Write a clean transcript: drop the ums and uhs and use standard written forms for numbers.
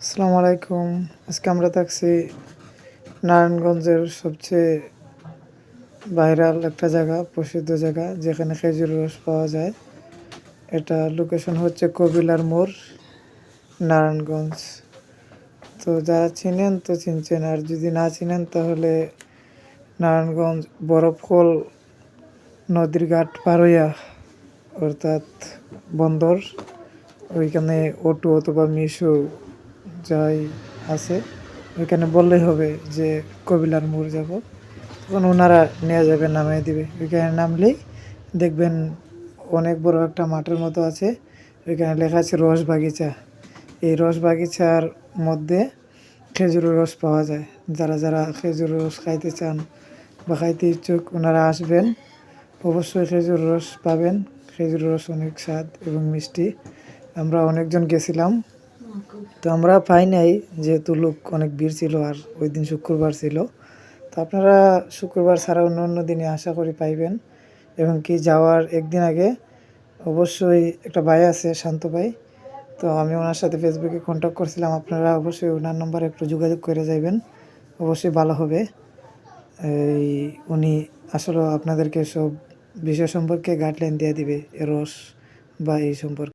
আসসালামু আলাইকুম। আজকে আমরা থাকছি নারায়ণগঞ্জের সবচেয়ে ভাইরাল একটা জায়গা, প্রসিদ্ধ জায়গা যেখানে খেজুরের রস পাওয়া যায়। এটা লোকেশন হচ্ছে কবিলার মোড়, নারায়ণগঞ্জ। তো যারা চিনেন তো চিনছেন, আর যদি না চিনেন তাহলে নারায়ণগঞ্জ বরফখোল নদীর ঘাট পার হইয়া অর্থাৎ বন্দর, ওইখানে অটো অথবা মিশো যাই আছে ওইখানে বললেই হবে যে কবিলার মোড় যাব, তখন ওনারা নিয়ে যাবে, নামিয়ে দিবে। ওইখানে নামলেই দেখবেন অনেক বড় একটা মাঠের মতো আছে, ওইখানে লেখা আছে রস বাগিচা। এই রস বাগিচার মধ্যে খেজুরের রস পাওয়া যায়। যারা যারা খেজুরের রস খাইতে চান বা খাইতে ইচ্ছুক ওনারা আসবেন, অবশ্যই খেজুরের রস পাবেন। খেজুরের রস অনেক স্বাদ এবং মিষ্টি। আমরা অনেকজন গেছিলাম, তো আমরা পাই নাই, যেহেতু লোক অনেক ভিড় ছিল আর ওই দিন শুক্রবার ছিল। তো আপনারা শুক্রবার ছাড়া অন্য অন্য দিনে আশা করি পাইবেন। এবং কি যাওয়ার একদিন আগে অবশ্যই একটা ভাই আছে, শান্ত ভাই, তো আমি ওনার সাথে ফেসবুকে কন্ট্যাক্ট করছিলাম। আপনারা অবশ্যই ওনার নম্বরে একটু যোগাযোগ করে যাবেন, অবশ্যই ভালো হবে। এই উনি আসলে আপনাদেরকে সব বিষয় সম্পর্কে গাইডলাইন দিয়ে দিবে, এ রস বা এই সম্পর্কে।